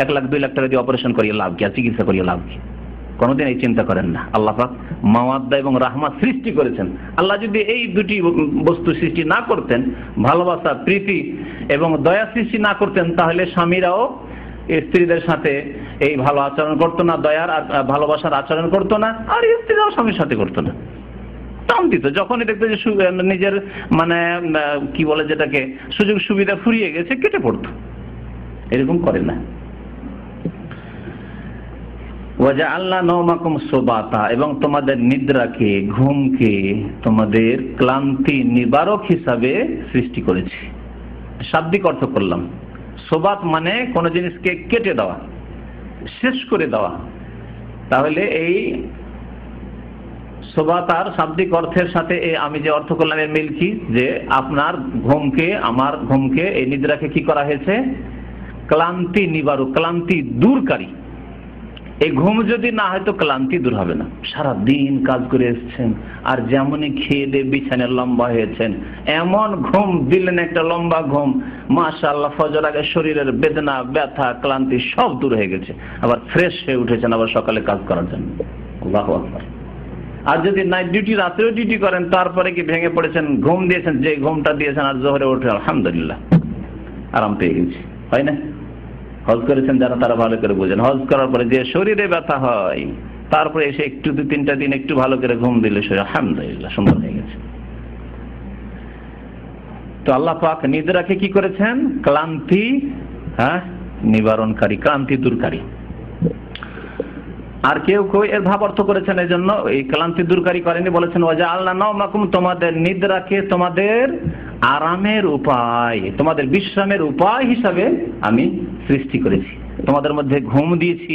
1 লাখ 2 লাখ টাকা দিয়ে অপারেশন করিয়ে লাভ কি, আর চিকিৎসা করিয়ে লাভ কি? কোনোদিন এই চিন্তা করেন না। আল্লাহ পাক মাওয়াদ্দা এবং রাহমাত সৃষ্টি করেছেন। আল্লাহ যদি এই দুটি বস্তু সৃষ্টি না করতেন, ভালোবাসা, প্রীতি এবং দয়া সৃষ্টি না করতেন, তাহলে স্বামীরাও স্ত্রীদের সাথে এই ভালো আচরণ করতো না, দয়ার আর ভালোবাসার আচরণ করতো না, আর স্ত্রীরাও স্বামীর সাথে করতো না। টান দিত যখনই দেখতো যে নিজের মানে কি বলে যেটাকে সুযোগ সুবিধা ফুরিয়ে গেছে, কেটে পড়তো। এরকম করে না। ওয়াজআলনা নওমাকুম সুবাতা, এবং তোমাদের নিদ্রাকে, ঘুমকে তোমাদের ক্লান্তি নিবারক হিসাবে সৃষ্টি করেছি। শাব্দিক অর্থ করলাম। সুবাত মানে কোন জিনিসকে কেটে দেওয়া, শেষ করে দেওয়া। তাহলে এই সুবাতার শাব্দিক অর্থের সাথে আমি যে অর্থ করলাম এর মিল কি, যে আপনার ঘুমকে, আমার ঘুমকে, এই নিদ্রাকে কি করা হয়েছে? ক্লান্তি নিবারক, ক্লান্তি দূরকারী। এই ঘুম যদি না হয় তো ক্লান্তি দূর হবে না। সারা দিন কাজ করে এসেছেন, আর যেমনই খেয়ে দিয়ে বিছানায় লম্বা হয়েছেন, এমন ঘুম দিলেন, একটা লম্বা ঘুম, মাশাআল্লাহ, ফজর আগে শরীরের বেদনা, ব্যথা, ক্লান্তি সব দূর হয়ে গেছে, আবার ফ্রেশ হয়ে উঠেছেন আবার সকালে কাজ করার জন্য। আল্লাহু আকবার। আর যদি নাইট ডিউটি, রাতেও ডিউটি করেন, তারপরে কি ভেঙে পড়েছেন, ঘুম দিয়েছেন, যে ঘুমটা দিয়েছেন, আর জোহরে উঠে আলহামদুলিল্লাহ আরাম পেয়ে গেছি, হয় না? হজ করেছেন যারা, তারা ভালো করে বোঝেন। হজ করার পরে যে শরীরে ব্যথা হয়, তারপরে এসে একটু 2-3টা দিন একটু ভালো করে ঘুম দিলে শরীর আলহামদুলিল্লাহ সুন্দর হয়ে গেছে। তো আল্লাহ পাক নিদ্রাকে কি করেছেন? ক্লান্তি নিবারণকারী, ক্লান্তি দূরকারী। আর কেউ কেউ এর ভাব অর্থ করেছেন এই জন্য, এই ক্লান্তি দূরকারী করেনি, বলেছেন ওয়াজআলনা নওমাকুম, তোমাদের নিদ্রাকে তোমাদের আরামের উপায়, তোমাদের বিশ্রামের উপায় হিসাবে আমি সৃষ্টি করেছি। তোমাদের মধ্যে ঘুম দিয়েছি,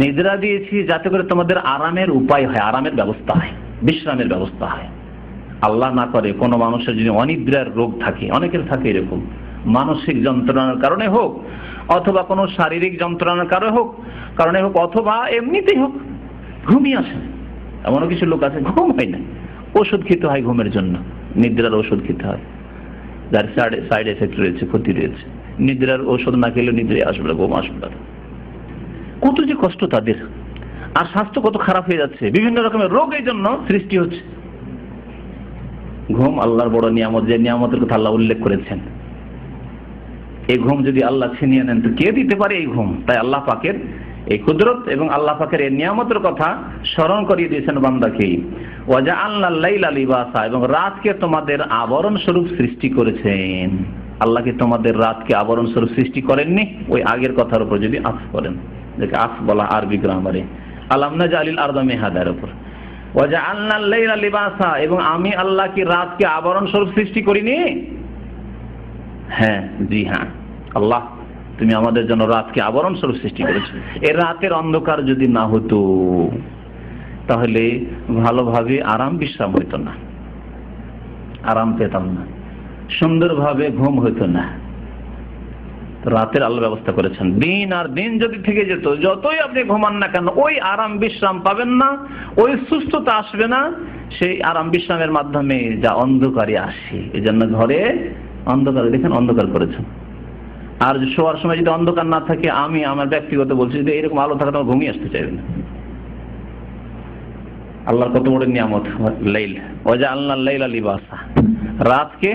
নিদ্রা দিয়েছি, যাতে করে তোমাদের আরামের উপায় হয়, আরামের ব্যবস্থা হয়, বিশ্রামের ব্যবস্থা হয়। আল্লাহ না করে কোনো মানুষের যদি অনিদ্রার রোগ থাকে, অনেকের থাকে এরকম, মানসিক যন্ত্রণার কারণে হোক, অথবা কোনো শারীরিক যন্ত্রণার কারণে হোক, অথবা এমনিতেই হোক, ঘুমিয়ে আসে। এমনও কিছু লোক আছে ঘুম হয় না, ওষুধ খেতে হয় ঘুমের জন্য, নিদ্রার ওষুধ খেতে হয়, যার সাইড এফেক্ট রয়েছে, ক্ষতি রয়েছে। নিদ্রার ওষুধ না খেলে নিদ্রায় আসবে না, ঘুম আসবে না। কত যে কষ্ট তাদের, আর স্বাস্থ্য কত খারাপ হয়ে যাচ্ছে, বিভিন্ন রকমের রোগ এই জন্য সৃষ্টি হচ্ছে। ঘুম আল্লাহর বড় নিয়ামত, যে নিয়ামতের কথা আল্লাহ উল্লেখ করেছেন। এই ঘুম যদি আল্লাহ ছিনিয়ে নেন তো কে দিতে পারে এই ঘুম? তাই আল্লাহ পাকের এই কুদরত এবং আল্লাহ পাকের এই নিয়ামতের কথা স্মরণ করিয়ে দিয়েছেন বান্দাকে। ওয়াজআলনাল লাইলা লিবাসা, এবং রাতকে তোমাদের আবরণ স্বরূপ সৃষ্টি করেছেন। আল্লাহকে তোমাদের রাতকে আবরণ স্বরূপ সৃষ্টি করেননি? ওই আগের কথার উপর যদি আফ করেন, যাকে আফ বলা আরবি গ্রামারে, আলাম নাজআলিল আরদা মিহাদার উপর। ওয়াজআলনাল লাইলা লিবাসা, এবং আমি আল্লাহ কি রাতকে আবরণ স্বরূপ সৃষ্টি করিনি? হ্যাঁ, জি হ্যাঁ, আল্লাহ তুমি আমাদের জন্য রাতকে আবরণ স্বরূপ সৃষ্টি করেছো। এই রাতের অন্ধকার যদি না হতো তাহলে ভালোভাবে আরাম বিশ্রাম হইতো না, আরাম পেতাম না, সুন্দরভাবে ঘুম হইতো না। রাতের আল্লাহ ব্যবস্থা করেছেন। দিন আর দিন যদি থেকে যেত, যতই আপনি ঘুমান না কেন, ওই আরাম বিশ্রাম পাবেন না, ওই সুস্থতা আসবে না সেই আরাম বিশ্রামের মাধ্যমে যা অন্ধকারে আসে। এই জন্য ঘরে অন্ধকার, দেখেন অন্ধকার করেছেন। আর শোয়ার সময় যদি অন্ধকার না থাকে, আমি আমার ব্যক্তিগত বলছি, যদি এরকম আলো থাকে তখন ঘুমিয়ে আসতে চাইবে না। আল্লাহর কত বড় নিয়ামত লাইল, ওয়াজআলনাল লাইলা লিবাসা, রাতকে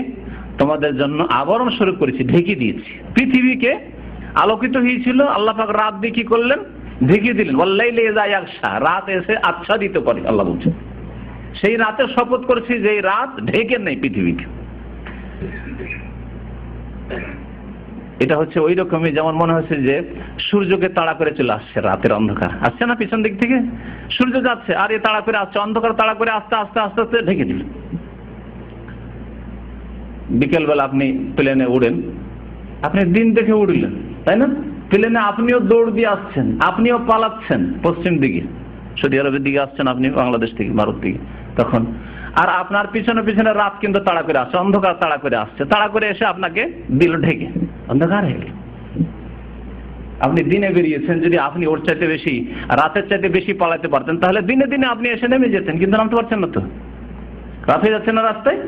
তোমাদের জন্য আবরণ স্বরূপ করেছি, ঢেকে দিয়েছি। পৃথিবীকে আলোকিত হয়েছিল, আল্লাহ পাক রাত দিয়ে কি করলেন? ঢেকে দিলেন। ওয়াল্লাইলি ইযা ইয়াগশা, রাত এসে আচ্ছাদিত করে, আল্লাহ বলছেন। সেই রাতের শপথ করেছি যে রাত ঢেকে নেই পৃথিবীকে। এটা হচ্ছে ওই রকমই, যেমন মনে হচ্ছে যে সূর্যকে তাড়া করে চলে আসছে, রাতের অন্ধকার আসছে না, পিছন দিক থেকে সূর্য যাচ্ছে, আর এ তাড়া করে আসছে, অন্ধকার তাড়া করে আস্তে আস্তে আস্তে আস্তে ঢেকে দিল। বিকেলবেলা আপনি প্লেনে উড়েন, আপনি দিন দেখে উড়লেন, তাই না? প্লেনে আপনিও দৌড় দিয়ে আসছেন, আপনিও পালাচ্ছেন পশ্চিম দিকে, সৌদি আরবের দিকে আসছেন আপনি, বাংলাদেশ থেকে, ভারত থেকে, তখন আর আপনার পিছনে পিছনে রাত কিন্তু তাড়া করে আসছে, অন্ধকার তাড়া করে আসছে, তাড়া করে এসে আপনাকে দিল ঢেকে, অন্ধকার হয়ে গেল। আপনি দিনে বেরিয়েছেন, যদি আপনি ওর চাইতে বেশি, রাতের চাইতে বেশি পালাতে পারতেন, তাহলে দিনে দিনে আপনি এসে নেমে যেতেন, কিন্তু নামতে পারছেন না তো, রাত হয়ে যাচ্ছে না রাস্তায়।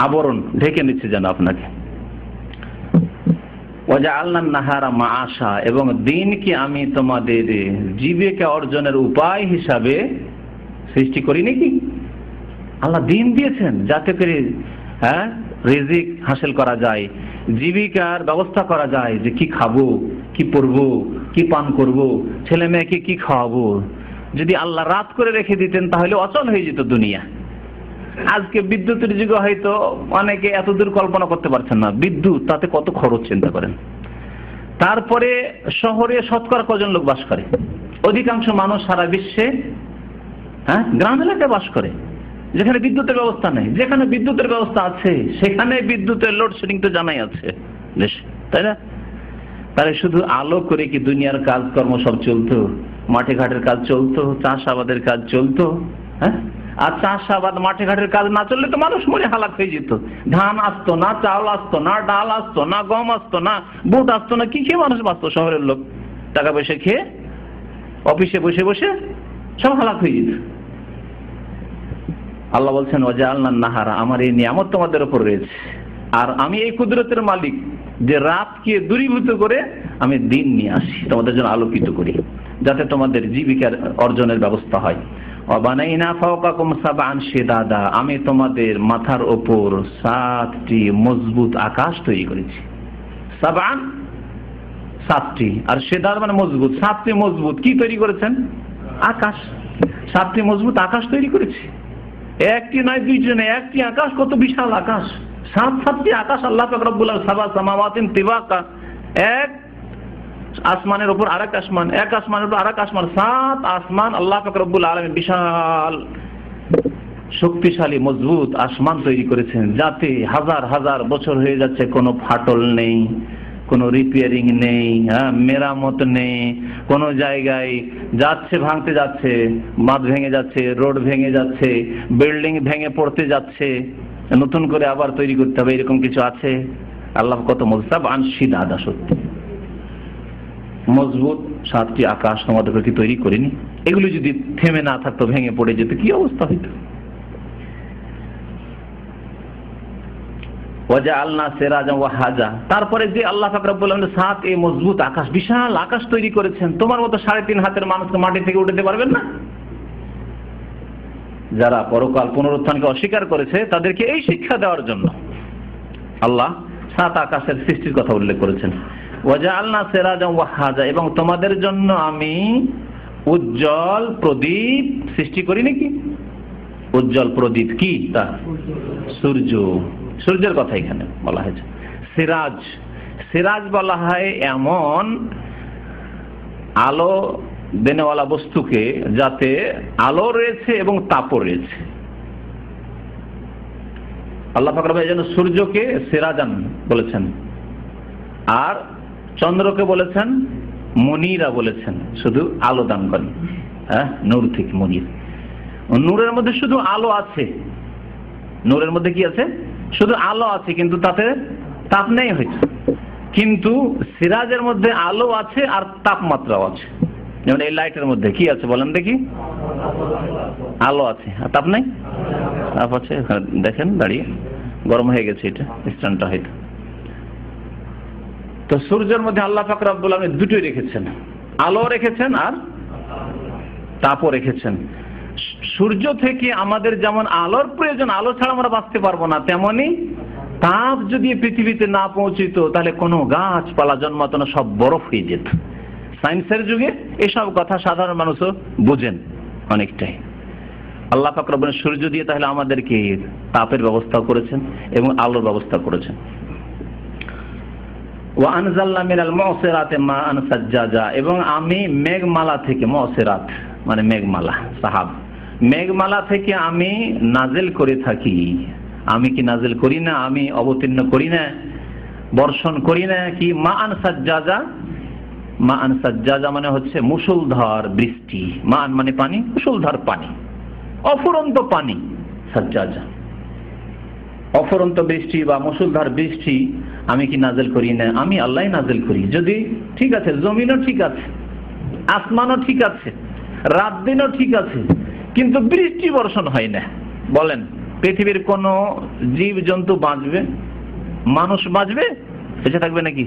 আবরণ ঢেকে নিচ্ছে যেন আপনাকে। ওয়াজআলনা নাহারা মাআশা, এবং দিনকে আমি তোমাদের জীবিকা অর্জনের উপায় হিসাবে সৃষ্টি করি নাকি? আল্লাহ দিন দিয়েছেন যাতে করে রিজিক হাসিল করা যায়, জীবিকার ব্যবস্থা করা যায়, যে কি খাবো, কি পরবো, কি পান করব, ছেলে মেয়েকে কি খাওয়াবো। যদি আল্লাহ রাত করে রেখে দিতেন তাহলে অচল হয়ে যেত দুনিয়া। আজকে বিদ্যুতের যুগে হয়তো অনেকে এতদূর কল্পনা করতে পারছেন না, বিদ্যুৎ তাতে কত খরচ চিন্তা করেন। তারপরে শহরে শতকরা কজন লোক বাস করে? অধিকাংশ মানুষ সারা বিশ্বে গ্রাম এলাকায় বাস করে, যেখানে বিদ্যুতের ব্যবস্থা নেই। যেখানে বিদ্যুতের ব্যবস্থা আছে সেখানে বিদ্যুতের লোডশেডিং তো জানাই আছে দেশে, তাই না? তাহলে শুধু আলো করে কি দুনিয়ার কাজকর্ম সব চলতো? মাঠে ঘাটের কাজ চলতো, চাষাবাদের কাজ চলতো। আর চাষাবাদ মাঠে ঘাটের কাজ না চললে তো মানুষ মরে হালাক হয়ে যেত। ধান আসতো না, চাউল আসতো না, ডাল আসতো না, গম আসতো না, বুট আসতো না, কি খেয়ে মানুষ বাঁচতো? শহরের লোক টাকা পয়সা খেয়ে অফিসে বসে বসে সব হালাক হয়ে যেত। আল্লাহ বলছেন ওয়াজআলনা নাহারা, আমার এই নিয়ামত তোমাদের উপর রয়েছে, আর আমি এই কুদরতের মালিক যে রাতকে দূরীভূত করে আমি দিন নিয়ে আসি, তোমাদের জন্য আলোকিত করি, যাতে তোমাদের জীবিকার অর্জনের ব্যবস্থা হয়। ওয়াবানাইনা ফাওকাকুম সাবআন শিদাদা, আমি তোমাদের মাথার ওপর 7টি মজবুত আকাশ তৈরি করেছি। সাবআন 7টি, আর শিদাদ মানে মজবুত। 7টি মজবুত কি তৈরি করেছেন? আকাশ। 7টি মজবুত আকাশ তৈরি করেছি। একটি নয়, দুইটি নয়, একটি আকাশ। কত বিশাল আকাশ! 7টি আকাশ আল্লাহ পাক রব্বুল আলামিন, সাবা সামাওয়াতিন তিবাকা, এক আসমানের উপর আরেক আসমান, এক আসমানের উপর আরেক আসমান, 7 আসমান আল্লাহ পাক রব্বুল আলামিন বিশাল শক্তিশালী মজবুত আসমান তৈরি করেছেন, যাতে হাজার হাজার বছর হয়ে যাচ্ছে, কোনো ফাটল নেই, কোনো রিপেয়ারিং নেই, মেরামত নেই, কোনো জায়গায় যাচ্ছে ভাঙতে যাচ্ছে, বাঁধ ভেঙে যাচ্ছে, রোড ভেঙে যাচ্ছে, বিল্ডিং ভেঙে পড়তে যাচ্ছে, নতুন করে আবার তৈরি করতে হবে, এরকম কিছু আছে? আল্লাহ কত মজবুত আনশিদাদা, সত্যি মজবুত 7টি আকাশ তোমাদেরকে কি তৈরি করিনি? এগুলো যদি থেমে না থাকতো, ভেঙে পড়ে যেত, কি অবস্থা হইত? ওয়াজআলনা সিরাজান ওয়াহাজা, তারপরে যে আল্লাহ পাক রব্বুল আলামিন 7 এই মজবুত আকাশ, বিশাল আকাশ তৈরি করেছেন, তোমার মতো 3.5 হাতের মানুষকে মাটি থেকে উঠাতে পারবেন না। যারা পরকাল পুনরুত্থানকে অস্বীকার করেছে তাদেরকে এই শিক্ষা দেওয়ার জন্য আল্লাহ 7 আকাশের সৃষ্টির কথা উল্লেখ করেছেন। ওয়াজআলনা সিরাজান ওয়াহাজা, এবং তোমাদের জন্য আমি উজ্জ্বল প্রদীপ সৃষ্টি করি নাকি? উজ্জ্বল প্রদীপ কি? তা সূর্য। সূর্যের কথা এখানে বলা হয়েছে। সিরাজ, সিরাজ বলা হয় এমন আলো দেনেওয়ালা বস্তুকে যাতে আলো রয়েছে এবং তাপও রয়েছে। আল্লাহ পাক রব্বুল আলামিন সূর্যকে সিরাজান বলেছেন, আর চন্দ্রকে বলেছেন মনিরা বলেছেন, শুধু আলো দান করেন। নূর থেকে মনির। নূরের মধ্যে শুধু আলো আছে, নূরের মধ্যে কি আছে? শুধু আলো আছে, কিন্তু তাতে তাপ নেই হয়েছে। কিন্তু সিরাজের মধ্যে আলো আছে আর তাপমাত্রাও আছে। যেমন এই লাইটের মধ্যে কি আছে বলেন দেখি? আলো আছে আর তাপ নেই? তাপ আছে। দেখেন দাঁড়িয়ে গরম হয়ে গেছে, এটা স্ট্যান্ডটা হয়তো। তো সূর্যের মধ্যে আল্লাহ পাক রব্বুল আলামিন দুটোই রেখেছেন, আলো রেখেছেন আর তাপও রেখেছেন। সূর্য থেকে আমাদের যেমন আলোর প্রয়োজন, আলো ছাড়া আমরা বাঁচতে পারবো না, তেমনি তাপ যদি পৃথিবীতে না পৌঁছিত তাহলে কোনো গাছপালা জন্মাতো না, সব বরফ হয়ে যেত। সায়েন্সের যুগে এসব কথা সাধারণ মানুষও বুঝেন অনেকটাই। আল্লাহ পাক রব্বুল আলামিন সূর্য দিয়ে তাহলে আমাদেরকে তাপের ব্যবস্থা করেছেন এবং আলোর ব্যবস্থা করেছেন। ওয়া আনজালনা মিনাল মুসিরাতি মাআন সাজ্জাজা, এবং আমি মেঘমালা থেকে, মুসিরাত মানে মেঘমালা, সাহাব, মেঘমালা থেকে আমি নাজিল করে থাকি। আমি কি নাজিল করি না? আমি অবতীর্ণ করি না, বর্ষণ করি না কি? মাআন সাজ্জাজা, মাআন সাজ্জাজা মানে হচ্ছে মুষলধার বৃষ্টি। মান মানে পানি, মুষলধার পানি, অফুরন্ত পানি। সাজ্জাজা অফুরন্ত বৃষ্টি বা মুষলধার বৃষ্টি আমি কি নাজিল করি না? আমি আল্লাহ নাজিল করি। যদি ঠিক আছে, জমিনও ঠিক আছে, আসমানও ঠিক আছে, রাত দিনও ঠিক আছে, কিন্তু বৃষ্টি বর্ষণ হয় না, বলেন পৃথিবীর কোন জীব জন্তু বাঁচবে? মানুষ বাঁচবে? বেঁচে থাকবে নাকি?